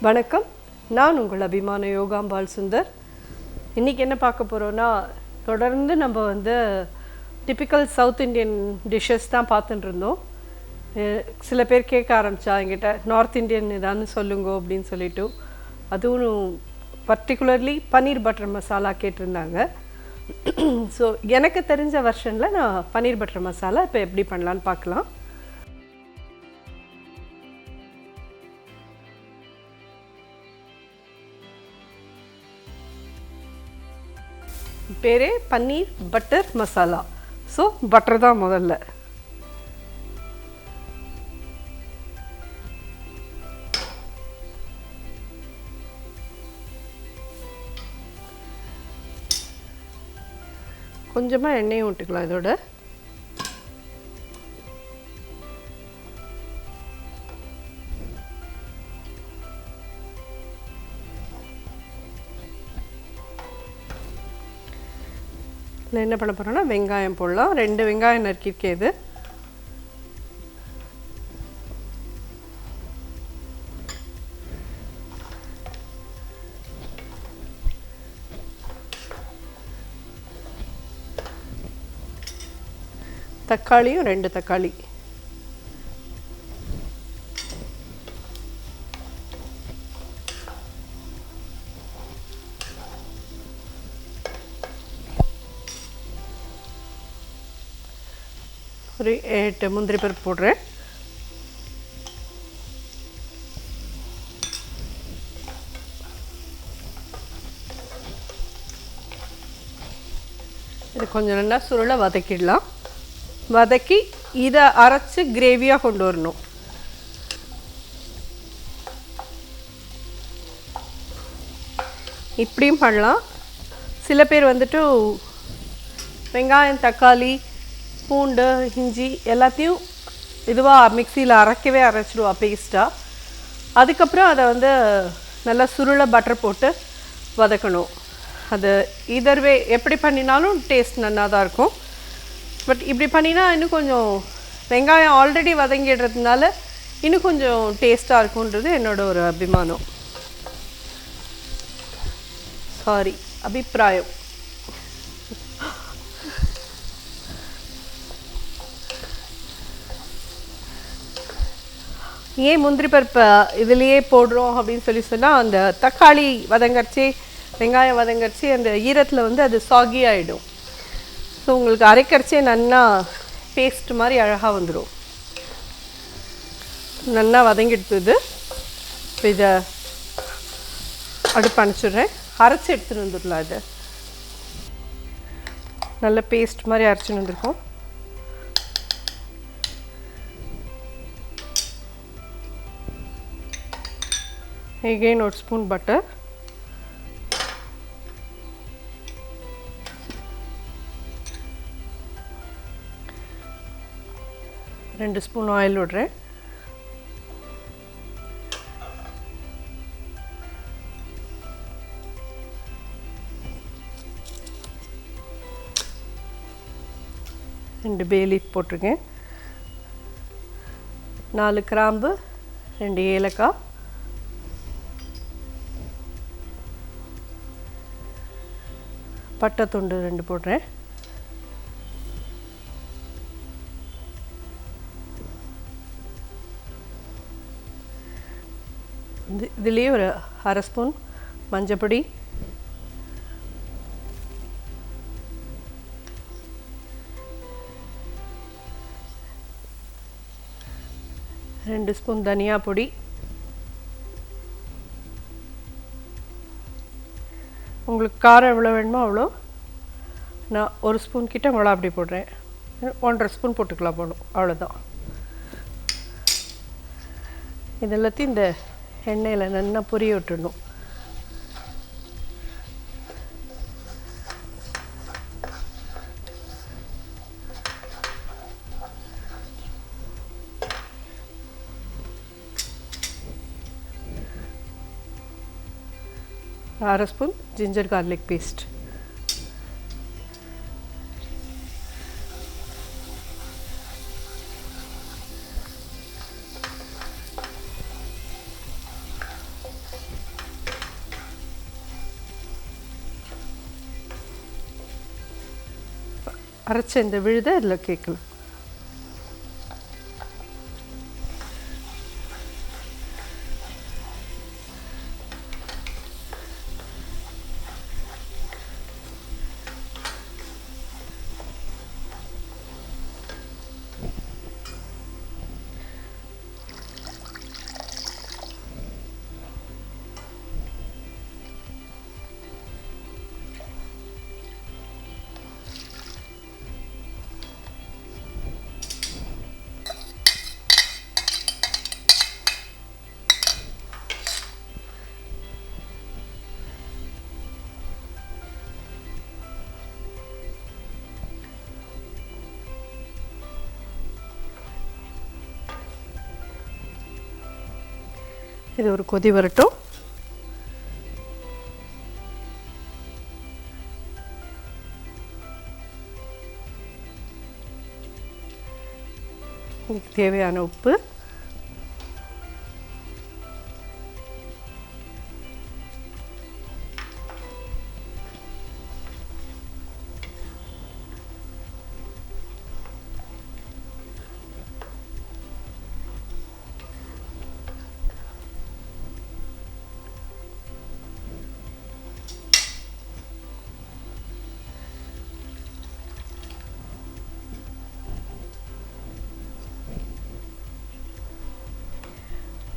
வணக்கம், நான் உங்கள் அபிமான யோகாம்பால் சுந்தர். இன்றைக்கி என்ன பார்க்க போகிறோன்னா, தொடர்ந்து நம்ம டிப்பிக்கல் சவுத் இண்டியன் டிஷ்ஷஸ் தான் பார்த்துட்டு இருந்தோம். சில பேர் கேட்க ஆரம்பித்தா என்கிட்ட நார்த் இண்டியன் ஏதான்னு சொல்லுங்க அப்படின்னு சொல்லிட்டு, அதுவும் பர்டிகுலர்லி பன்னீர் பட்டர் மசாலா கேட்டிருந்தாங்க. ஸோ எனக்கு தெரிஞ்ச வெர்ஷனில் நான் பன்னீர் பட்டர் மசாலா இப்போ எப்படி பண்ணலான்னு பார்க்கலாம். பேரே பன்னீர் பட்டர் மசாலா. ஸோ பட்டர் தான் முதல்ல. கொஞ்சமாக எண்ணெயும் விட்டுக்கலாம் இதோட. என்ன பண்ண போகிறோன்னா, வெங்காயம் போடலாம். 2 வெங்காயம் நறுக்கியிருக்கேன். இது தக்காளியும் 2 தக்காளி. ஒரு 8 முந்திரி பருப்பு போடுறேன். இது கொஞ்சம் நல்லா சுருளை வதக்கிடலாம். வதக்கி இதை அரைச்சி கிரேவியாக கொண்டு வரணும். இப்படியும் பண்ணலாம். சில பேர் வெங்காயம், தக்காளி, பூண்டு, இஞ்சி எல்லாத்தையும் இதுவாக மிக்சியில் அரைச்சிடுவா பேஸ்ட்டாக. அதுக்கப்புறம் அதை நல்லா சுருளை பட்டர் போட்டு வதக்கணும். அது இதர்வே எப்படி பண்ணினாலும் டேஸ்ட் நல்லா தான் இருக்கும். பட் இப்படி பண்ணினா இன்னும் கொஞ்சம் வெங்காயம் ஆல்ரெடி வதங்கிடுறதுனால இன்னும் கொஞ்சம் டேஸ்ட்டாக இருக்குன்றது என்னோட ஒரு அபிமானம். அபிப்பிராயம். ஏன் முந்திரி பருப்பை இதுலேயே போடுறோம் அப்படின்னு சொன்னால், அந்த தக்காளி வதங்கரிச்சு, வெங்காயம் வதங்கரிச்சு அந்த ஈரத்தில் அது சாகி ஆகிடும். ஸோ உங்களுக்கு அரைக்கரிச்சே நல்லா பேஸ்ட் மாதிரி அழகாக வந்துடும். நல்லா வதங்கிடுத்துது. இப்போ இதை அடுப்பு அணைச்சிடுறேன். அரைச்சி எடுத்துகிட்டு வந்துடலாம். இதை நல்ல பேஸ்ட் மாதிரி அரைச்சின்னு வந்துருக்கோம். again 1 spoon butter, ரெண்டு ஸ்பூன் ஆயில் விடுறேன். ரெண்டு பே லீஃப் போட்டிருக்கேன். 4 கிராம்பு, 2 ஏலக்காய், பட்டை துண்டு 2 போடுறேன். இதுலேயே ஒரு அரை ஸ்பூன் மஞ்சப்பொடி, ரெண்டு ஸ்பூன் தனியா பொடி, உங்களுக்கு காரம் எவ்வளோ வேணுமோ அவ்வளோ. நான் 1 ஸ்பூன் கிட்ட மிளகா அப்படி போடுறேன். 1.5 ஸ்பூன் போட்டுக்கலாம் போடும், அவ்வளோதான். இது எல்லாத்தையும் இந்த எண்ணெயில் நல்லா பொரிய விட்டுடணும். அரை ஸ்பூன் ஜிஞ்சர் கார்லிக் பேஸ்ட், அரைச்ச இந்த விழுதை இதில் கேட்கலாம். இது ஒரு கொதி வரட்டும். இதுக்கு தேவையான உப்பு,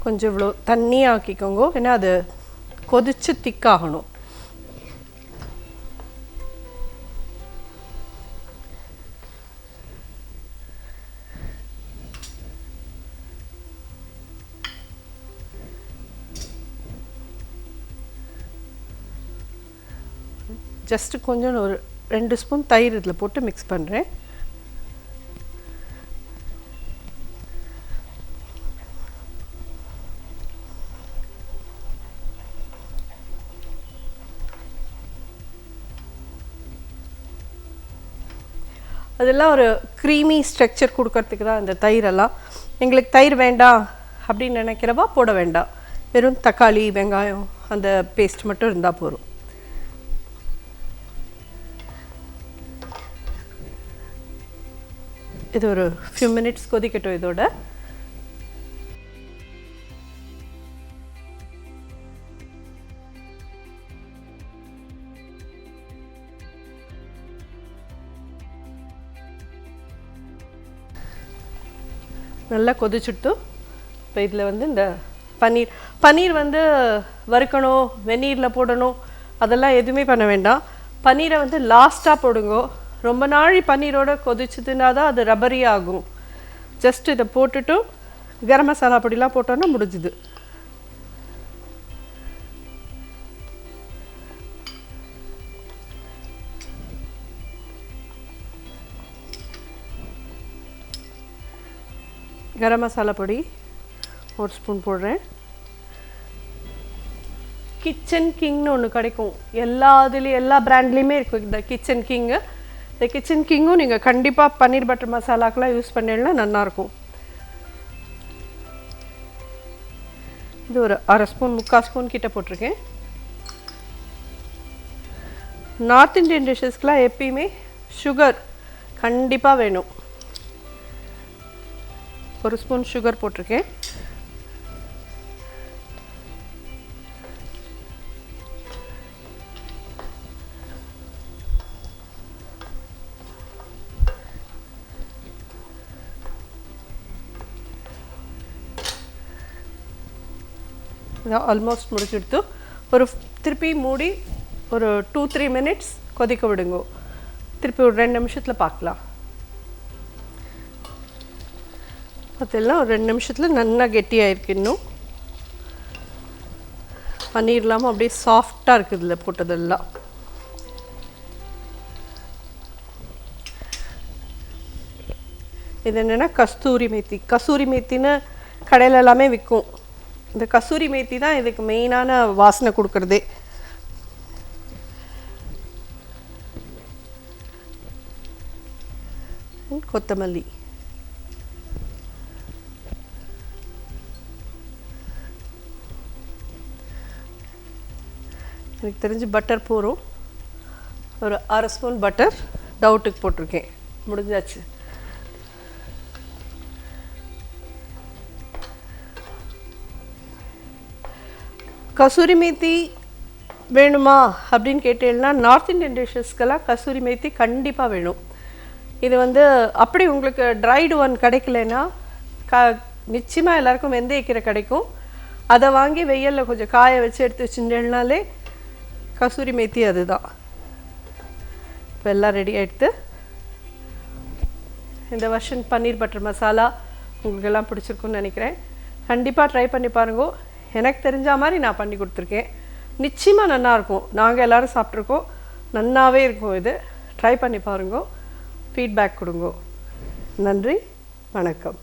கொஞ்சம் இவ்வளோ தண்ணி ஆக்கிக்கோங்க, ஏன்னா அது கொதிச்சு திக்காகணும். ஜஸ்ட்டு கொஞ்சம் ஒரு 2 ஸ்பூன் தயிர் இதில் போட்டு மிக்ஸ் பண்ணுறேன். அதெல்லாம் ஒரு க்ரீமி ஸ்ட்ரக்சர் கொடுக்கறதுக்கு தான் இந்த தயிரெல்லாம். எங்களுக்கு தயிர் வேண்டாம் அப்படின்னு நினைக்கிறவா போட வேண்டாம், வெறும் தக்காளி வெங்காயம் அந்த பேஸ்ட் மட்டும் இருந்தால் போதும். இது ஒரு ஃபியூ மினிட்ஸ் கொதிக்கட்டும். இதோட நல்லா கொதிச்சுட்டு இப்போ இதில் வந்து இந்த பன்னீர் வந்து வறுக்கணும், வெந்நீரில் போடணும், அதெல்லாம் எதுவுமே பண்ண வேண்டாம். பன்னீரை வந்து லாஸ்ட்டாக போடுங்க. ரொம்ப நாள் பன்னீரோட கொதிச்சுதுன்னா தான் அது ரப்பரி ஆகும். ஜஸ்ட் இதை போட்டுட்டு கரம் மசாலா பொடிலாம் போட்டோன்னா முடிஞ்சுது. கரம் மசாலா பொடி 1 ஸ்பூன் போடுறேன். கிச்சன் கிங்னு ஒன்று கிடைக்கும், எல்லா பிராண்ட்லேயுமே இருக்கும் இந்த கிச்சன் கிங்கு. இந்த கிச்சன் கிங்கும் நீங்கள் கண்டிப்பாக பன்னீர் பட்டர் மசாலாக்கெலாம் யூஸ் பண்ணிடலாம், நல்லாயிருக்கும். இது ஒரு 1/2 ஸ்பூன் 3/4 ஸ்பூன் கிட்ட போட்டிருக்கேன். நார்த் இந்தியன் டிஷ்ஷஸ்க்கெலாம் எப்பயுமே சுகர் கண்டிப்பாக வேணும். 1 ஸ்பூன் சுகர் போட்டிருக்கேன். ஆல்மோஸ்ட் முடிச்சுடுத்து ஒரு திருப்பி மூடி ஒரு 2-3 மினிட்ஸ் கொதிக்க விடுங்க. திருப்பி ஒரு 2 நிமிஷத்தில் பார்க்கலாம். அதெல்லாம் ஒரு 2 நிமிஷத்தில் நல்லா கெட்டியாயிருக்கு. இன்னும் பன்னீர் இல்லாமல் அப்படியே சாஃப்டாக இருக்குது இதில் போட்டதெல்லாம். இது என்னென்னா கசூரி மேத்தின்னு கடையில் எல்லாமே விற்கும். இந்த கசூரி மேத்தி தான் இதுக்கு மெயினான வாசனை கொடுக்குறதே. கொத்தமல்லி, எனக்கு தெரிஞ்சு பட்டர் போகிறோம். ஒரு 1/2 ஸ்பூன் பட்டர் டவுட்டுக்கு போட்டிருக்கேன். முடிஞ்சாச்சு. கசூரி மேத்தி வேணுமா அப்படின்னு கேட்டீங்கன்னா நார்த் இந்தியன் டிஷ்ஷஸ்க்கெல்லாம் கசூரி மேத்தி கண்டிப்பாக வேணும். இது வந்து அப்படி உங்களுக்கு ட்ரைடு ஒன் கிடைக்கலன்னா நிச்சயமாக எல்லாருக்கும் வெந்தயக்கீரை கிடைக்கும். அதை வாங்கி வெயிலில் கொஞ்சம் காய வச்சு எடுத்து வச்சுட்டேன்னாலே கசூரி மேத்தி அதுதான். இப்போ எல்லாம் ரெடி ஆகிடுது. இந்த வருஷன் பன்னீர் பட்டர் மசாலா உங்களுக்கு எல்லாம் பிடிச்சிருக்குன்னு நினைக்கிறேன். கண்டிப்பாக ட்ரை பண்ணி பாருங்க. எனக்கு தெரிஞ்ச மாதிரி நான் பண்ணி கொடுத்துருக்கேன். நிச்சயமாக நல்லாயிருக்கும். நாங்கள் எல்லோரும் சாப்பிட்ருக்கோம், நல்லாவே இருக்கும். இது ட்ரை பண்ணி பாருங்க, ஃபீட்பேக் கொடுங்க. நன்றி, வணக்கம்.